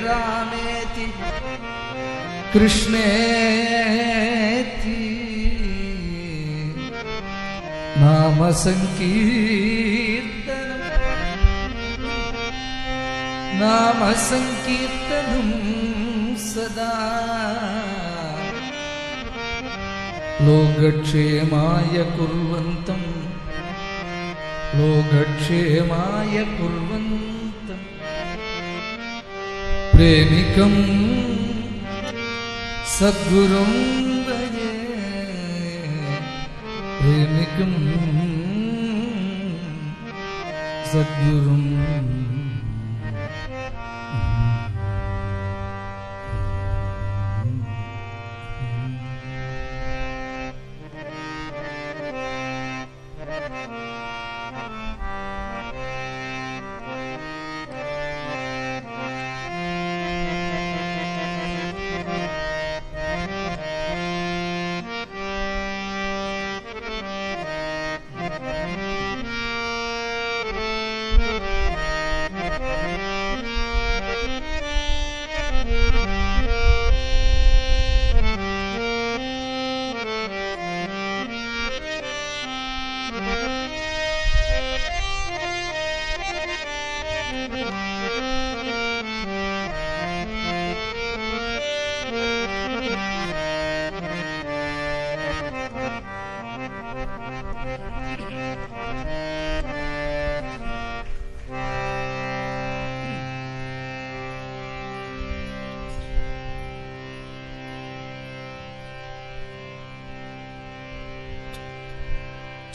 रामेति कृष्णेति नाम संकीर्तनं सदा लोकक्षेमाय कुर्वन्तं प्रेमिकं सद्गुरुं भजे प्रेमिकं सद्गुरुं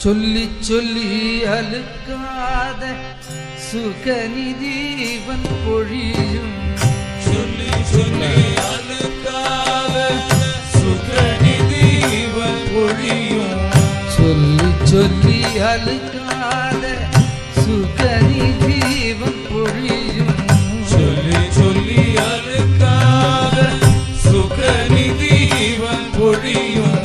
சொல்லி சொல்லி அழுக்காத சுகநிதிவன் பொழியும் சொல்லி சொல்லி அழுக்காத சுகநிதிவன் பொழியும் சொல்லி சொல்லி அழுக்காத சுகநிதிவன் பொழியும் சொல்லி சொல்லி அழுக்காத சுகநிதிவன் பொழியும்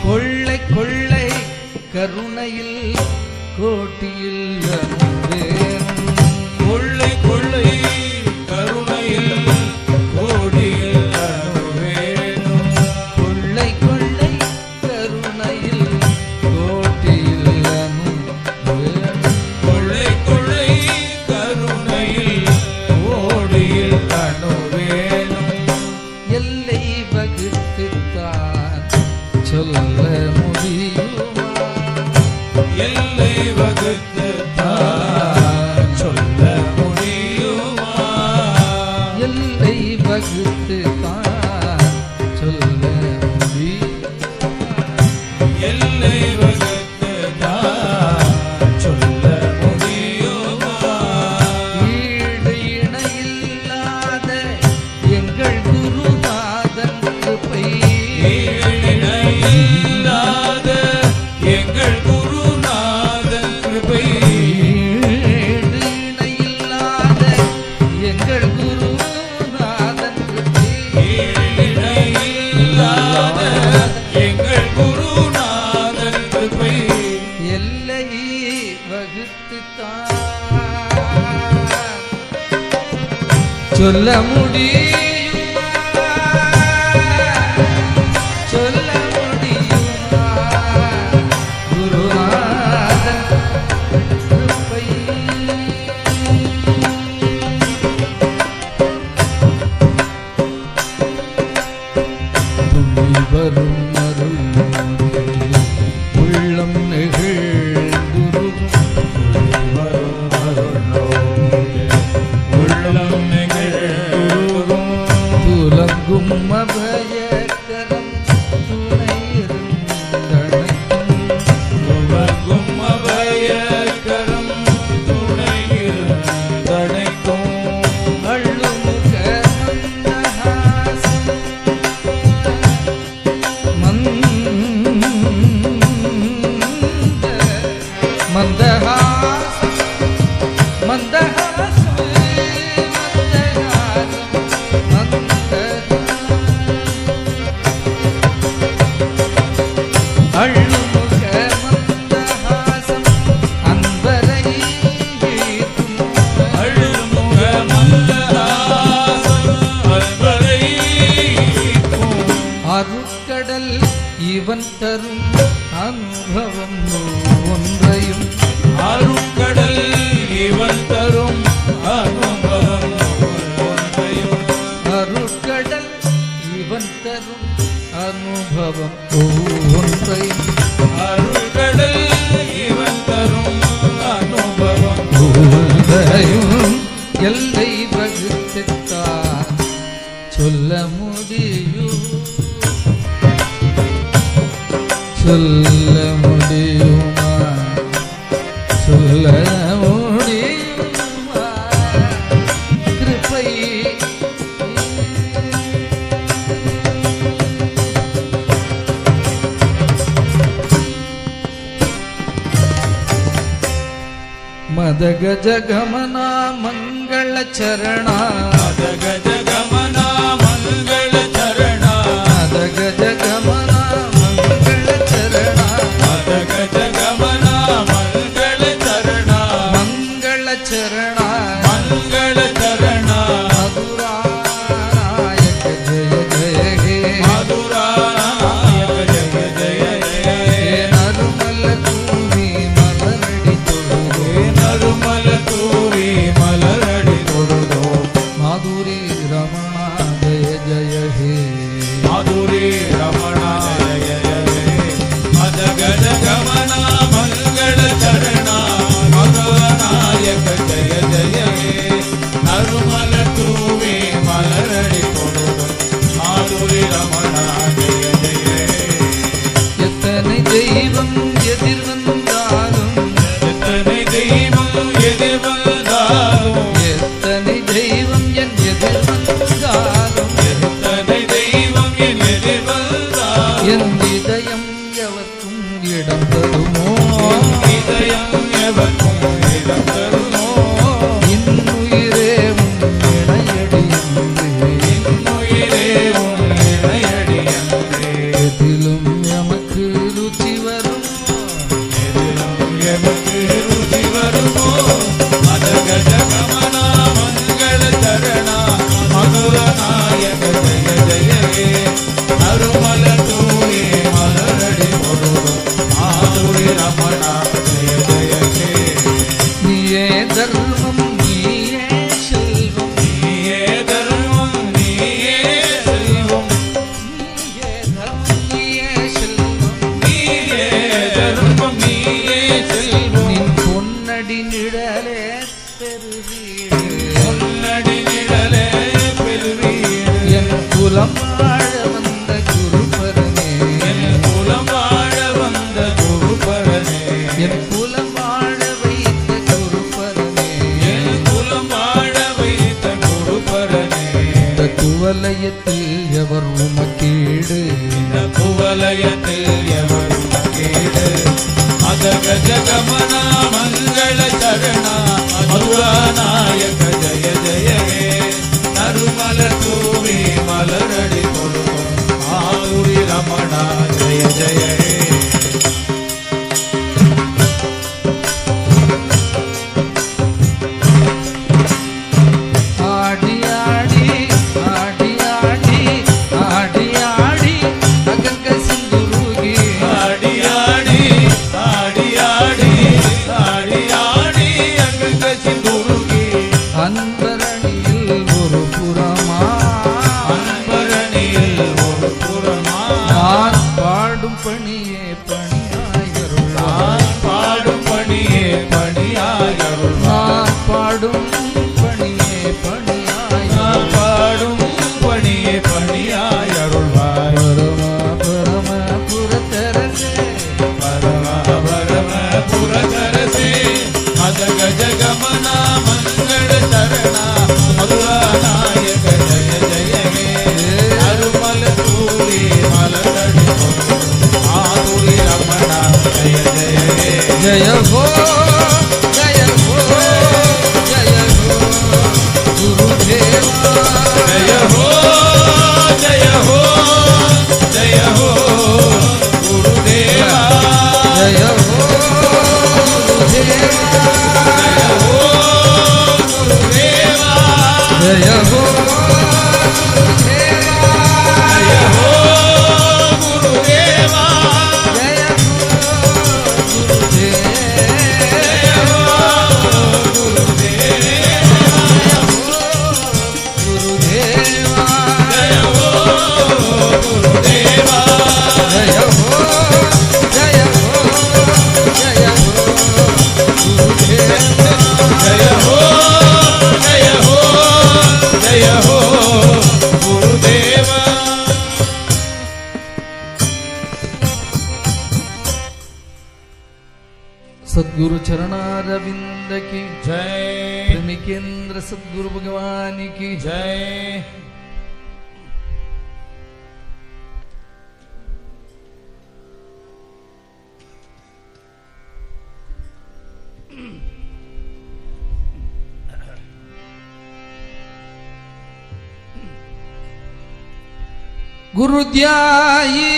கொள்ளை கொள்ளை கருணையில் கோட்டியில் கொள்ளை கொள்ளை கருணையில் கோடியில் அனுவேணும் கொள்ளை கொள்ளை கருணையில் கோட்டியில் அனுவேணும் கொள்ளை கொள்ளை கருணையில் கோடியில் அனுவேணும் எல்லை வகுத்துத்தான் சொல்ல முடியுமா எல்லை வகுத்துத்தான் சொல்ல முடியுமா எல்லை வகுத்துத்தான் சொல்ல முடியுமா எல்லை வகுத்துத்தான் சொல்ல முடியுமா ஈடு இணையில்லாத எங்கள் குருநாதன் கிருபை இணையில்லாத எங்கள் குருநாதன் கிருபை ஈடு இணையில்லாத எங்கள் குருநாதன் கிருபை இணையில்லாத எங்கள் குருநாதன் கிருபை எல்லை வகுத்துத்தான் சொல்ல முடியுமா சொல்ல முடியுமா குருநாதன் கிருபை துள்ளி வரும் அருள் உள்ளம் நெகிழ்ந்துருகும் வரும் அருளோடு உள்ளம் நெகிழ்ந்துருகும் துலங்கும் அபயக்கரம் துணையிருந்தனைக்கும் துவங்கும் அபயக்கரம் துணையிருந்தனைக்கும் அள்ளுமுக மந்தஹாசம் மந்தஹாசம் அள்ளுமுக அனுபவம் ஒன்றையும் அருட்கடல் இவன் தரும் அனுபவம் ஒன்றையும் அருட்கடல் இவன் தரும் அனுபவம் ஒன்றையும் அருட்கடல் இவன் தரும் அனுபவம் ஒன்றையும் எல்லை வகுத்தார் சொல்ல முடியும் சொல்ல முடியுமா சொல்ல முடியுமா கிருபை மதகஜகமனா மங்கள சரணா மதகஜகமனா மங்கள சரணா மதகஜகமனா மங்கள சரணா மதகஜகமனா மங்கள சரணா மங்கள சரணா மங்கள சரணா மதுராநாயக ஜெய ஜெய ஹே மதுராநாயக ஜெய ஜெய ஹே நறுமல தூவி மலரடி தொழுதோ நறுமல தூவி மலரடி தொழுதோ மாதுரி ரமணா ஜெய ஜெய ஹே மாதுரி ரமணா ஜெய ஜெய ஹே மதகஜகமனா மங்கள சரணா மதுராநாயக ஜெய ஜெய ஹே நறுமல தூவி மலரடி தொழுதோ மாதுரி ரமணா ஜெய ஜெய ஹே எத்தனை தெய்வம் எதிர் வந்தாலும் எத்தனை தெய்வம் எதிர் வந்தாலும் எத்தனை தெய்வம் என் எதிர் வந்தாலும் எத்தனை தெய்வம் என் எதிர் வந்தாலும் என் இதயம் எவர்க்கும் இடம் தருமோ இதயம் எவர்க்கும் இடம் தருமோ இன்னுயிரே உன் இணையடி இன்னுயிரே உன் இணையடி அன்றே எதிலும் எமக்கு ருச்சி வரும் எதிலும் எமக்கு ருச்சி வருமோ மதகஜகமனா மங்கள சரணா மதுரநாயக ஜெய ஜெய ஹே நறுமல தூவி மலரடி தொழுதோ மாதுரி ரமணா ஜெய ஜெய ஹே நீயே தர்மம் நீயே செல்வம் நீயே தர்மம் நீயே செல்வம் நீயே தர்மம் நீயே செல்வம் நீயே தர்மம் நீயே செல்வம் நின் பொன்னடி நிழலே பெருவீடு பொன்னடி நிழலே பெருவீடு என் குலம் வாழ வந்த குருபரனே என் குலம் வாழ வந்த குருபரனே என் குலம் வாழ வைத்த குருபரனே என் குலம் வாழ வைத்த குருபரனே இந்த குவலயத்தில் எவர் உமக்கீடு இந்த குவலயத்தில் எவரும் கேடு மதகஜகமனா மங்கள சரணா மதுராநாயக ஜெய ஜெய ஹே நறுமல தூவி மலரடி தொழுதோ மாதுரி ரமணா ஜெய ஜெய ஹே ஆடி ஆடி ஆடி ஆடி ஆடி ஆடி அகங்க சிந்துருகி ஆடி ஆடி ஆடி ஆடி ஆடி ஆடி அங்க சிந்துருகி அன்பரணியில் ஒரு புறமா அன்பரணியில் ஒரு புறமா நான் பாடும் பணியே பணியாயருள்வார் நான் பாடும் பணியே பணியாயருள் நான் பாடும் பணியே பணியாய் நான் பாடும் பணியே பணியாயருள்வார் பரம பரம புரத்தரசே பரம பரம புரதரசே மதகஜகமனா மங்கள சரணா மதுராநாயக ஜெய ஜெய ஹே அருமல தூவி மலரடி தொழுதோ மாதுரி ரமணா ஜெய ஜெய ஹே ஜய ஹோ ஜய ஹோ ஜய ஹோ குருதேவா ஜய ஹோ ஜய ஹோ ஜய ஹோ குருதேவா ஜய ஹோ குருதேவா ஜய ஹோ குருதேவா ஜய ஹோ ஜய ஹோ குருதேவா ஜய ஹோ सद्गुरु चरणारविंद की जय। प्रेमी केंद्र सद्गुरु भगवान की जय। गुरुद्यायी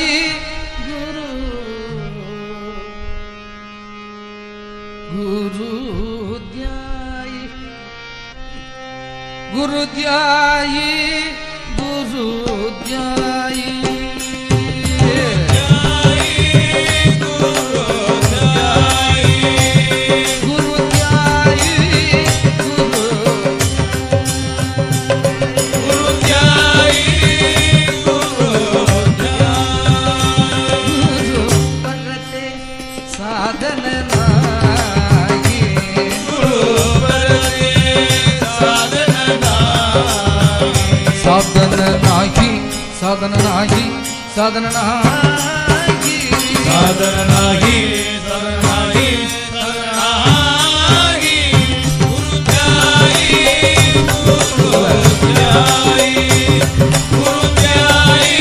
गुरुद्यायी गुरुद्यायी गुरुद्यायी साधन नाही साधन नाही साधन नाही साधन नाही साधन नाही गुरुद्यायी गुरुद्यायी गुरुद्यायी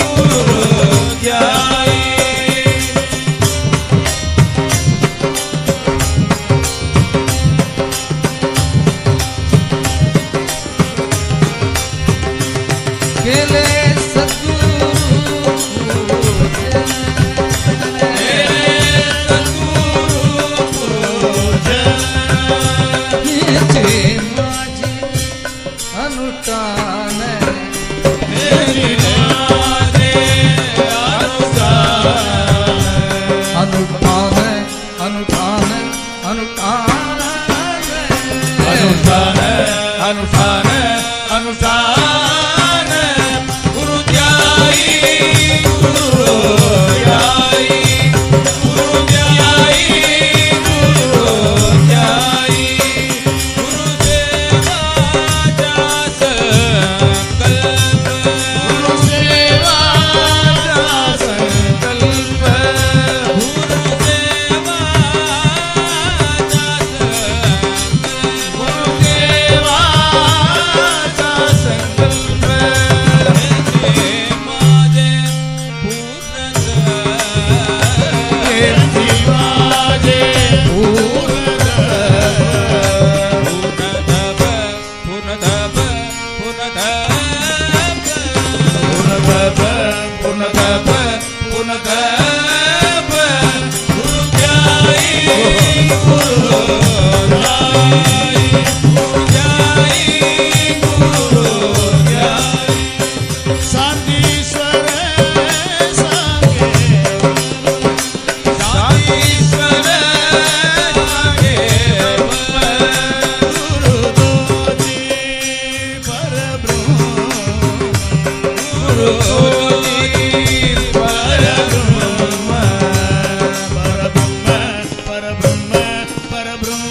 गुरुद्यायी केले अनुष्ठान अनुष्ठान गुरुद्यायी गुरुद्यायी गुरुद्यायी गुरुद्यायी गुरुदेवाचा संकल्प गुरुदेवाचा संकल्प परब्रह्म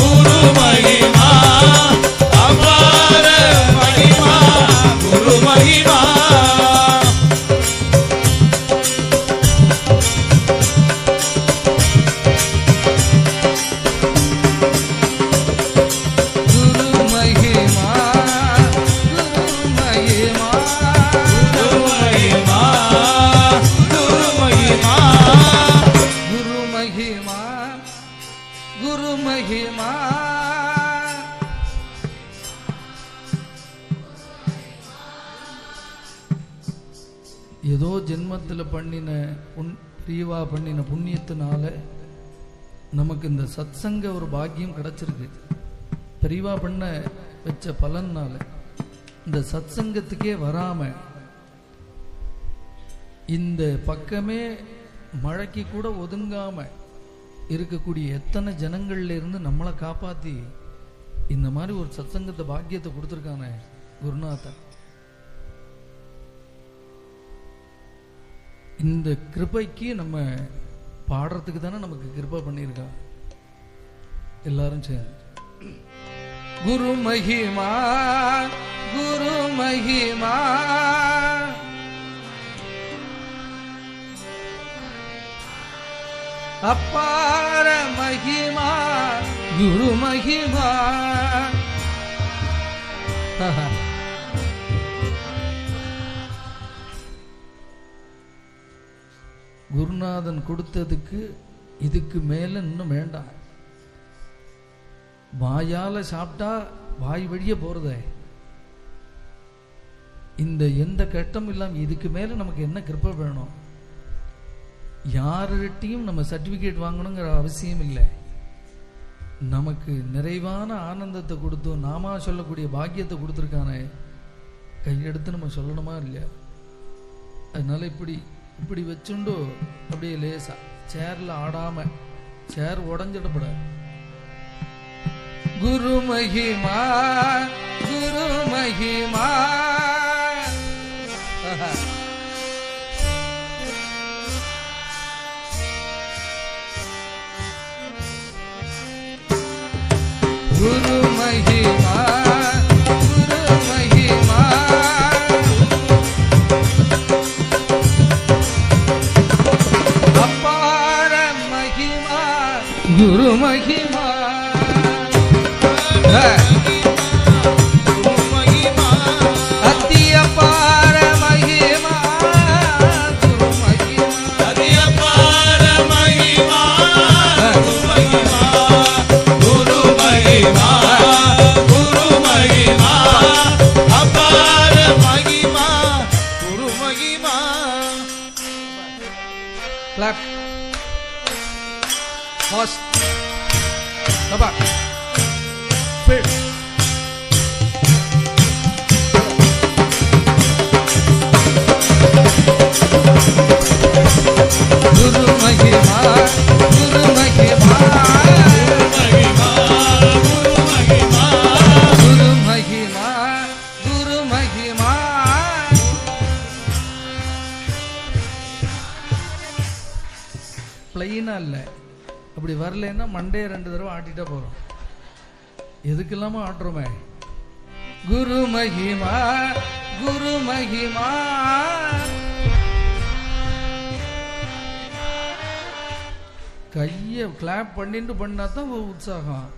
குரு மகிமா அபார மகிமா குரு மகிமா ஏதோ ஜென்மத்தில் பண்ணின பிரிவா பண்ணின புண்ணியத்தினால நமக்கு இந்த சத்சங்க ஒரு பாக்கியம் கிடைச்சிருக்கு. பிரிவா பண்ண வச்ச பலனால இந்த சத்சங்கத்துக்கே வராம இந்த பக்கமே மழைக்கு கூட ஒதுங்காம இருக்கக்கூடிய எத்தனை ஜனங்கள்ல இருந்து நம்மளை காப்பாத்தி இந்த மாதிரி ஒரு சத்சங்கத்தை பாக்கியத்தை கொடுத்துருக்கானே குருநாதன். இந்த கிருபைக்கு நம்ம பாடுறதுக்கு தானே நமக்கு கிருபை பண்ணியிருக்கா. எல்லாரும் சேர்ந்து குரு மகிமா குரு மகிமா அப்பார மகிமா குரு மகிமா. குருநாதன் கொடுத்ததுக்கு இதுக்கு மேல இன்னும் வேண்டாம். வாயால சாப்பிட்டா வாய் வழிய போறதே. இந்த எந்த கட்டம் இல்லாம இதுக்கு மேல நமக்கு என்ன கிருபை வேணும்? யார்கிட்டையும் நம்ம சர்டிபிகேட் வாங்கணுங்கிற அவசியம் இல்லை. நமக்கு நிறைவான ஆனந்தத்தை கொடுத்து நாம சொல்லக்கூடிய பாக்கியத்தை கொடுத்துருக்கானே, கையெடுத்து நம்ம சொல்லணுமா இல்லையா? அதனால இப்படி இப்படி வச்சுண்டோ அப்படியே லேசா சேர்ல ஆடாம, சேர் உடஞ்சிடப்படாது. குரு மகிமா குரு மகிமா. குரு மகிமா குரு மகிமா அப்பார மகிமா குரு மகிமா. அத்தியப்பார மகிமா குரு மகிமா. அத்தியப்பார மகிமா குரு மகிமா குரு மகிமா குரு மகிமா அபார மகிமா குரு மகிமா. Clap. Pause. Come back. Speed. Guru Mahima, Guru Mahima, Guru Mahima Guru Mahima, Guru Mahima. பிளைனா இல்லை. அப்படி வரலன்னா மண்டே 2 தடவை ஆட்டிட்டா போறோம். எதுக்கு இல்லாம ஆட்டுறோமே. குரு மகிமா குரு மகிமா. கைய கிளாப் பண்ணிட்டு பண்ணா தான் உற்சாகம்.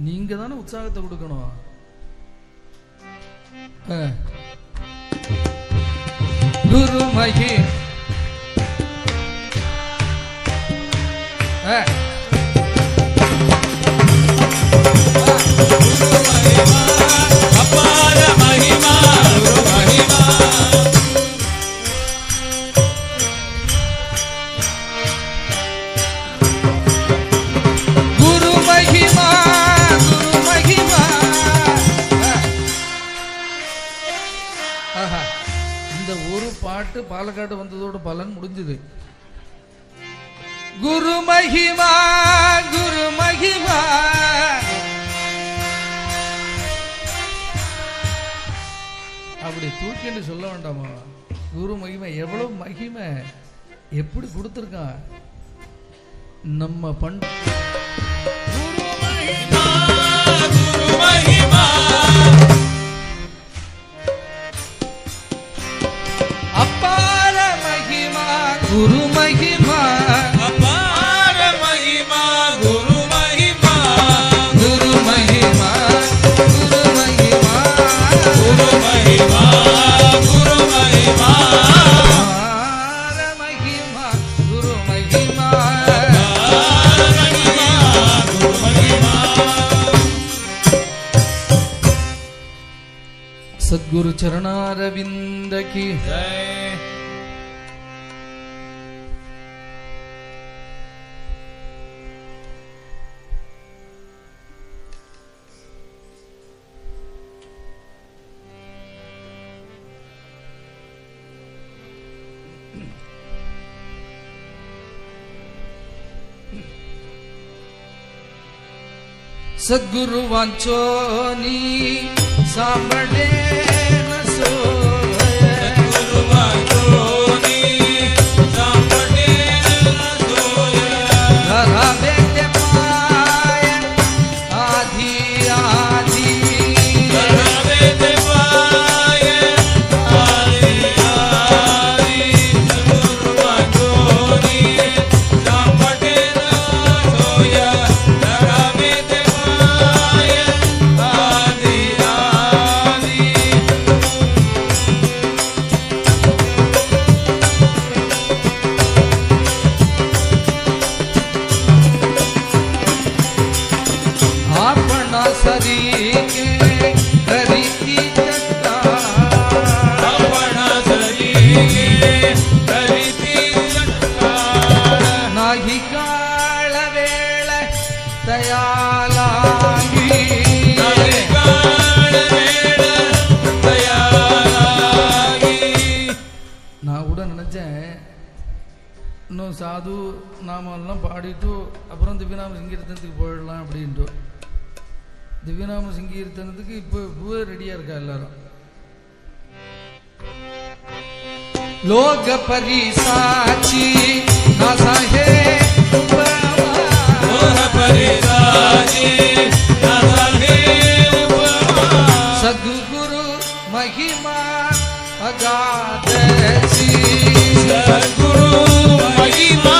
நீங்க தானே உற்சாகத்தை கொடுக்கணும். குரு மகி அபார மகிமா குரு மகிமா. குரு மகிமா குரு மகிமா. இந்த ஒரு பாட்டு பாலக்காடு வந்ததோட பலன் முடிஞ்சது. குரு மகிமா குரு மகிமா. அப்படி தூக்கிட்டு சொல்ல வேண்டாமா? குரு மகிமை எவ்வளவு மகிமை எப்படி கொடுத்துருக்கான் நம்ம सद्गुरु चरणारविंद की जय। सद्गुरु वांचोनी सांबड़े न सोए, सद्गुरु वांचोनी सांबड़े न सोए, धरा बेटे पाए आधी आधी, धरा बेटे पाए आधी आधी। सद्गुरु वांचोनी सांबड़े न सोए, धरा बेटे पाए आधी आधी। अपना शरीर के करीती चट्टा, अपना शरीर करीती चट्टान, नाही काळ वेळ तयालागी, काळ वेळ तयारागी। நான் கூட நினைச்சேன் இன்னும் சாது நாமெல்லாம் பாடிட்டு அப்புறம் திவ்யநாம சங்கீர்த்தனத்துக்கு போயிடலாம் அப்படின்ட்டு. திவ்யநாம சங்கீர்த்தனத்துக்கு இப்போ ரெடியா இருக்கா எல்லாரும்? லோக பரிசாட்சி நாசாஹே मोह परिसाजी नासाहे उपमा, सद्गुरु महिमा अगाधसी, सद्गुरु महिमा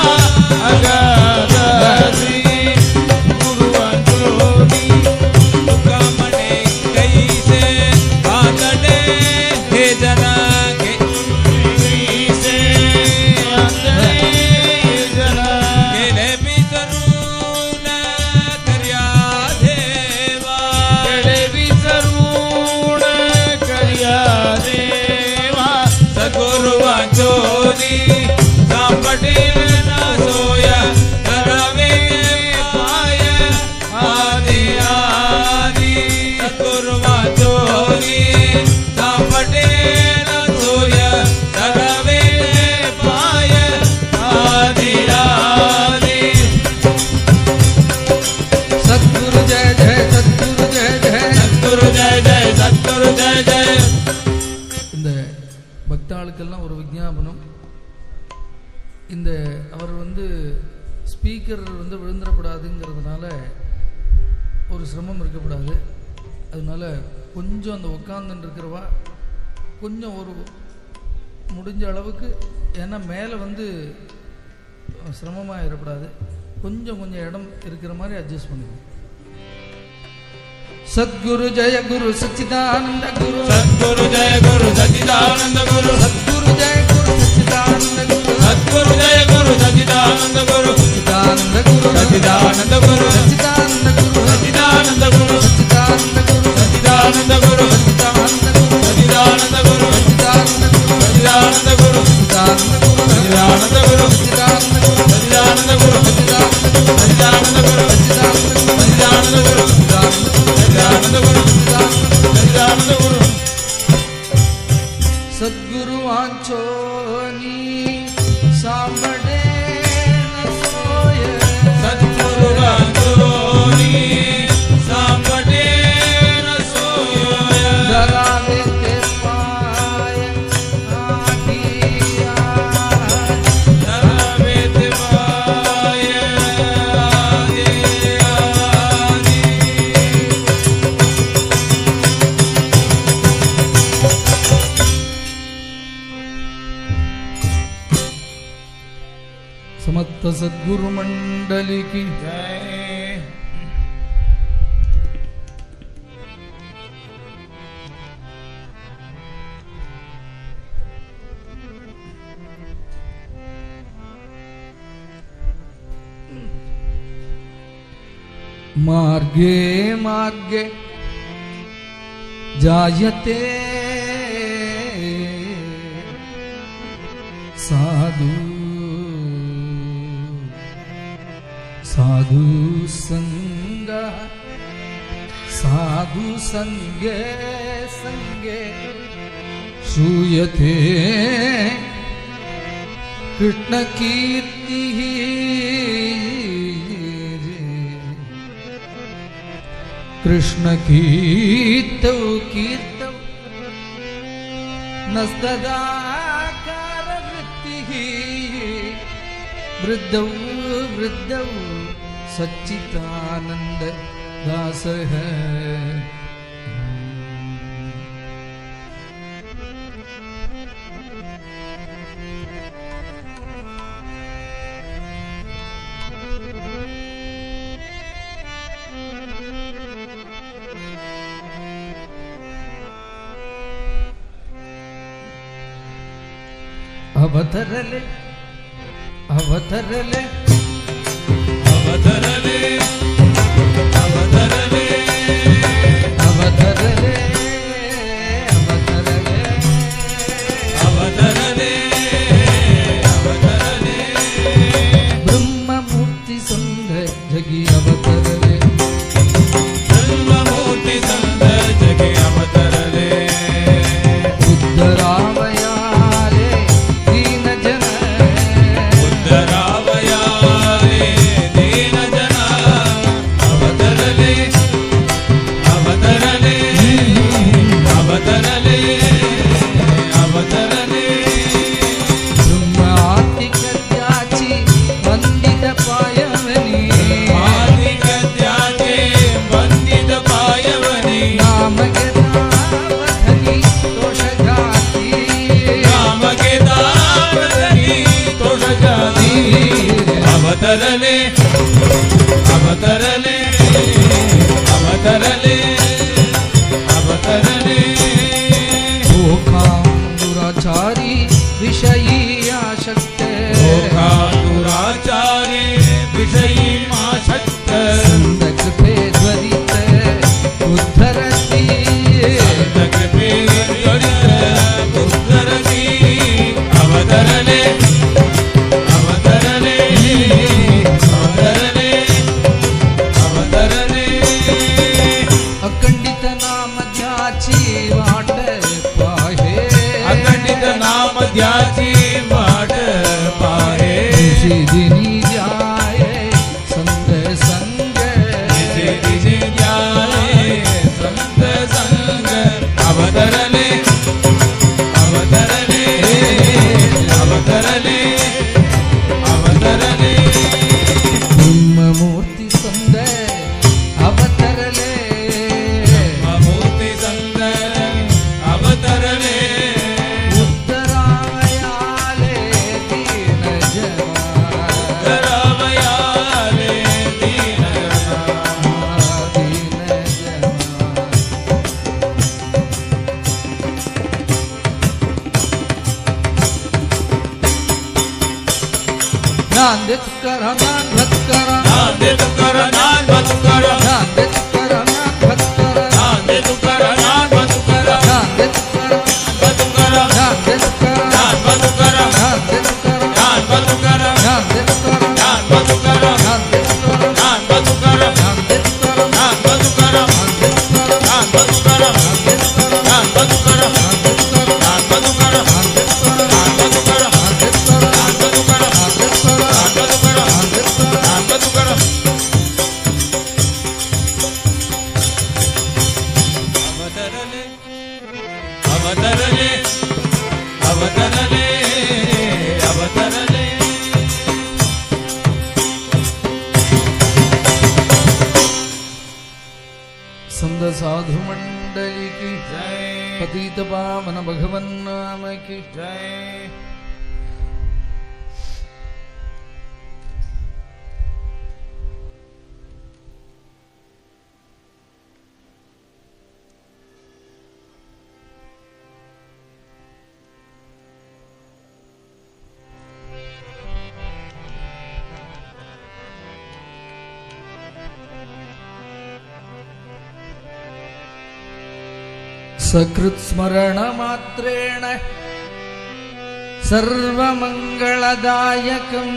अगाधसी। गुरु वांचोनी मुकामणे कैसे आंगणे हे जना के कैसे आंगणे हे जना केले विसरून कर्या देवा, केले विसरून कर्या देवा। सद्गुरु वांचोनी सांबड़े न सोया, धरावे पाय आधी आधी। सद्गुरु वांचोनी सांबड़े न सोया, धरावे पाय आधी आधी। सद्गुरु जय जय, सद्गुरु जय जय। सद्गुरु जय जय, सद्गुरु जय जय। இந்த பக்தாளுக்கெல்லாம் ஒரு விஞ்ஞாபனம். இந்த அவர் ஸ்பீக்கர் விழுந்துடக்கூடாதுங்கிறதுனால ஒரு சிரமம் இருக்கக்கூடாது. அதனால கொஞ்சம் அந்த உட்காந்துட்டு இருக்கிறவா கொஞ்சம் ஒரு முடிஞ்ச அளவுக்கு, ஏன்னா மேலே சிரமமாக இருக்கக்கூடாது, கொஞ்சம் இடம் இருக்கிற மாதிரி அட்ஜஸ்ட் பண்ணுங்க. सद्गुरु जय गुरु सच्चिदानंद गुरु, सद्गुरु जय गुरु सच्चिदानंद गुरु, सद्गुरु जय गुरु सच्चिदानंद गुरु, सद्गुरु जय गुरु सच्चिदानंद गुरु, सच्चिदानंद गुरु, सच्चिदानंद गुरु, सच्चिदानंद गुरु, सच्चिदानंद गुरु, सच्चिदानंद गुरु, सच्चिदानंद गुरु, सच्चिदानंद गुरु, सच्चिदानंद गुरु, सच्चिदानंद गुरु, सच्चिदानंद गुरु, सच्चिदानंद गुरु, सच्चिदानंद गुरु, सच्चिदानंद गुरु, सच्चिदानंद गुरु, सच्चिदानंद गुरु, सच्चिदानंद गुरु, सच्चिदानंद गुरु, सच्चिदानंद गुरु। सद्गुरु वांचोनी सांबड़े न सोए, सद्गुरु वांचोनी सांबड़े न सोया, डरावे के पाए आधी आधी। धरावे ते पाय आधी आधी। समस्त सद्गुरु मंडली की जय। मार्गे मार्गे जायते साधु साधु संग साधु संगे संगे श्रूयते कृष्ण कीर्ति कृष्ण कीर्तौ कीर्तौ नस्तदाकार वृत्तिः वृद्धौ वृद्धौ सच्चिदानंद दासः अवतरले अवतरले अवतरले अवतरले अवतरले अवतरले अवतरले अवतरले ब्रह्म मूर्ति सुंदर जगी अवतरले ब्रह्ममूर्ति सुंदर जगी अवतरले उद्धरावयाले दीन जन उद्धरावयाले दीन जना अवतरले अवतरले अवतरले अवतरले ब्रह्मातिकत्याची वंदित पायवनी आदिगत्याचे वंदित पायवनी नामगदावधनी दोषघाती नामगेदावधनी तोषजाती अवतरले अवतरले अवतरले अवतरले दुराचारी विषयी आशक्त दुराचारे विषयी माशक्त संदकृपे त्वरित उद्धरति संदकृपे त्वरित उद्धरति अवतरले अवतरले अवतरले अवतरले अखंडित नाम ज्याची वाट पाहे अखंडित नाम ध्याची वाट पाहे दिनी जाये संत संग दिसे दिसे ध्याये संत संग अवतरले अवतरले अवतरले अवतरले ब्रह्ममूर्ति सुंदर अवतरले ब्रह्ममूर्ति सुंदर अवतरले उद्धरावयाले दीन जना उद्धरावयाले दीन जना दीन जना नांदेत कर नांदत कर नांदे तुकर नान बतुकर नांदेत कर नांदत कर नांदे तुकर नान बतुकर नांदेत कर बतुकर नांदेत कर नान बतुकर नांदेत कर नान बतुकर नांदेत कर नान बतुकर नांदेत कर नान बतुकर नांदेत कर नान बतुकर नांदेत कर नान बतुकर नांदेत कर नान बतुकर नांदेत कर नान बतुकर नांदेत कर नान बतुकर नांदेत कर नान बतुकर नांदेत कर नान बतुकर नांदेत कर नान बतुकर अवतरले अवतरले अवतरले अवतरले संत साधु मंडली की जय पतित पावन भगवन नाम की जय सकृत् स्मरण मात्रेण सर्वमंगलदायकं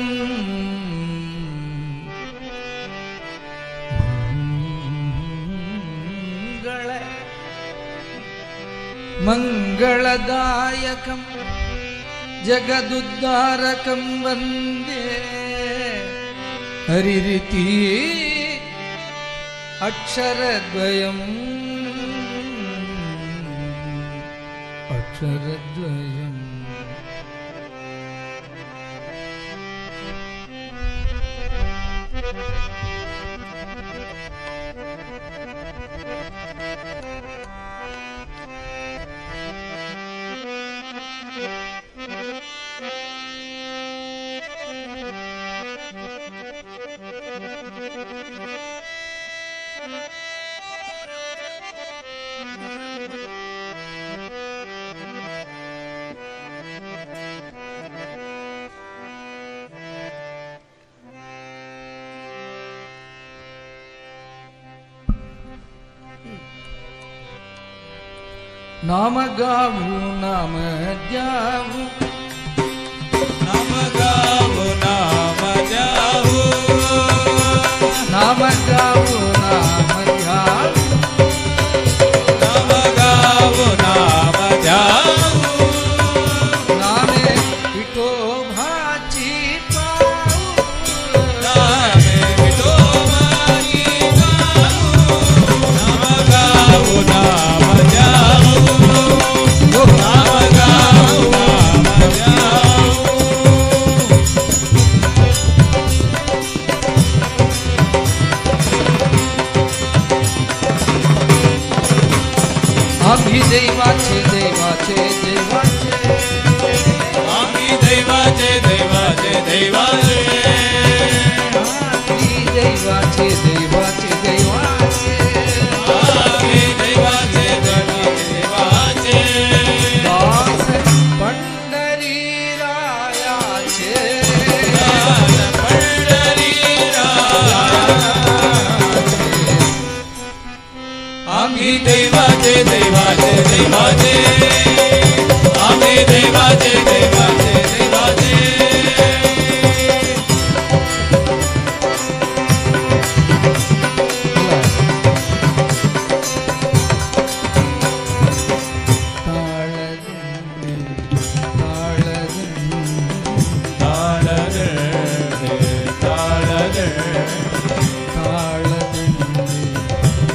मंगलदायकं जगदुद्धारकं वंदे हरिरिति अक्षरद्वयम् अक्षरद्वयम् नाम गावू नाम द्यावू नाम गावो नाम द्यावो नाम गावू नाम द्यावू नाम गावो नाम द्यावो नामे विठोबाची पाऊ नामे विठोबाची पाऊ नाम गावो नाम द्यावो नाम गावो नाम द्यावो आम्ही देवाचे देवाचे देवाचे आम्ही दैवाचे दैवाचे दैवाचे आम्ही देवाचे देवाचे देवाचे आम्ही दैवाचे दैवाचे दास पंढरी रायाचे दास पंढरी आम्ही दैवाचे दैवाचे दैवाचे आम्ही दैवाचे दैवाचे दैवाचे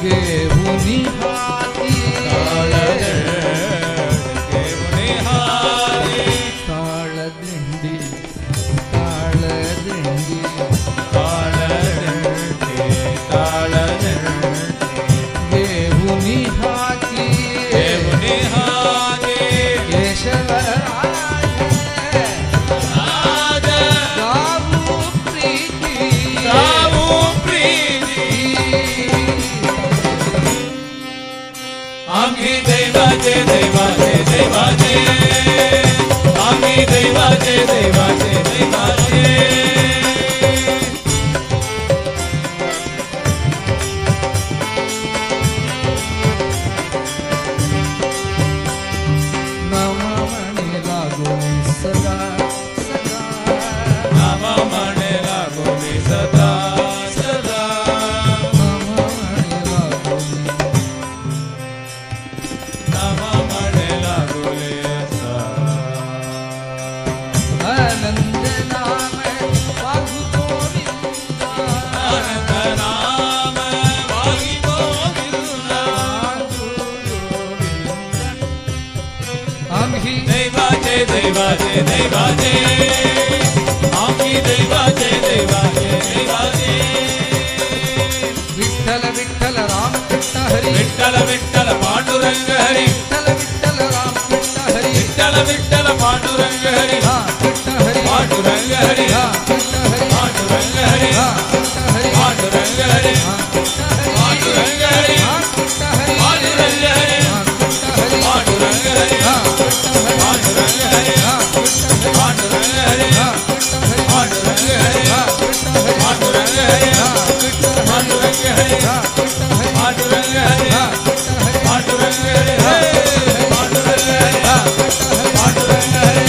घेऊनी हाती ताळदिंडी ताळदिंडी घेऊनी हाती केशवराज गावू प्रीती आम्ही दैवाचे दैवाचे दैवाचे आम्ही दैवाचे दैवाचे दैवाचे नममणी लागोनी सदा सदा नाम म्हणे लागोनी सदा सदा नममणी लागोनी नाम म्हणे लागोनी सदा आनंद नाम वाघू गोविंदा आनंद नाम वागी गोविंदा आम्ही दैवाचे दैवाचे दैवाचे आम्ही दैवाचे दैवाचे दैवाचे विठ्ठल विठ्ठल राम कृष्ण हरी विठ्ठल विठ्ठल पांडुरंग हरी विठ्ठल विठ्ठल राम कृष्ण हरी विठ्ठल विठ्ठल पांडुरंग हरी हा कृष्ण हरी पांडुरंग हरी हा कृष्ण हरी पांडुरंग हरी हा कृष्ण हरी पांडुरंग हरी हा कृष्ण हरी पांडुरंग हरी हा कृष्ण हरी पांडुरंग हरी हा कृष्ण हरी पांडुरंग हरी हा कृष्ण हरी पांडुरंग हरी हा कृष्ण हरी पांडुरंग हरी हा कृष्ण हरी पांडुरंग हरी हा कृष्ण हरी पांडुरंग हरी हा कृष्ण हरी पांडुरंग हरी हा कृष्ण हरी पांडुरंग हरी हा कृष्ण हरी पांडुरंग हरी हा पांडुरंग हरी कृष्ण हरी हा कृष्ण हरी पांडुरंग हरी हा कृष्ण हरी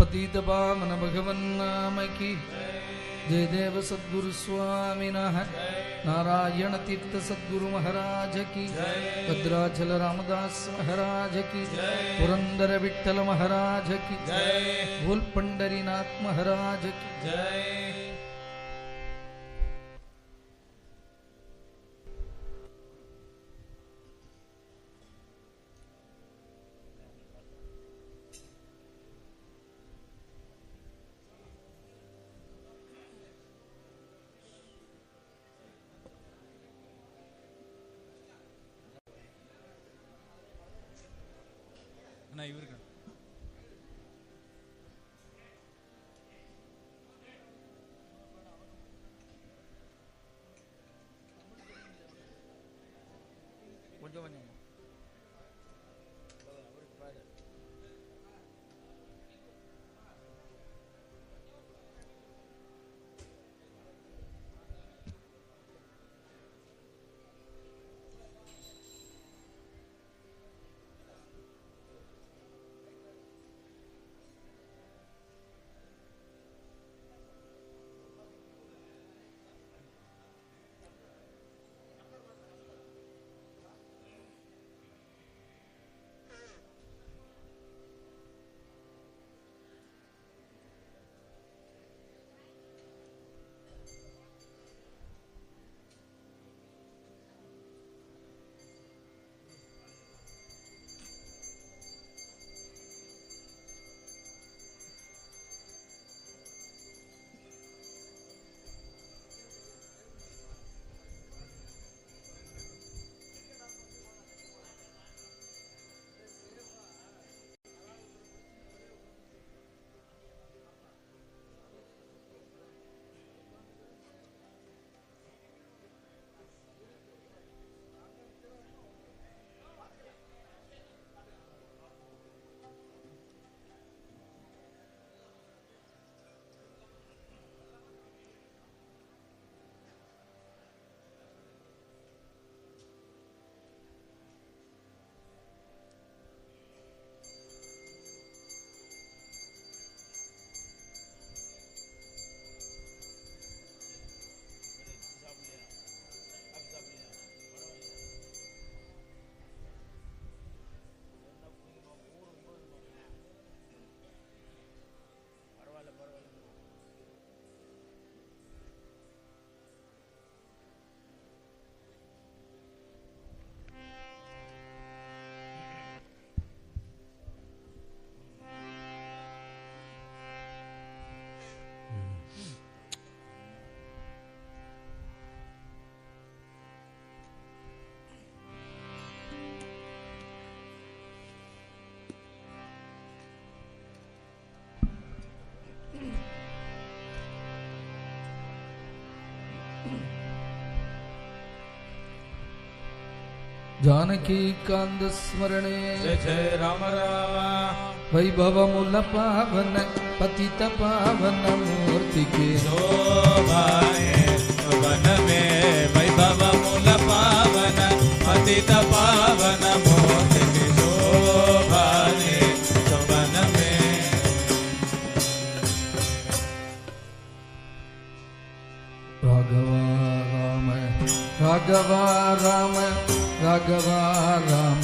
पतित पावन भगवन नाम की जय देव सद्गुरु स्वामिनः नारायण तीर्थ सद्गुरु महाराज की भद्राचल रामदास महाराज की पुरंदर विठ्ठल महाराज की बोल पंडरीनाथ महाराज की जय। இவருக்கு கொஞ்சம் கொஞ்சம் जानकी कांद स्मरणे जय जय राम राम वैभव मूल पावन पतित पावन मूर्ति के शोभाए वन में वैभव मूल पावन पतित पावन मूर्ति के शोभाए वन में राघवा राम राघवा राम राघवा राम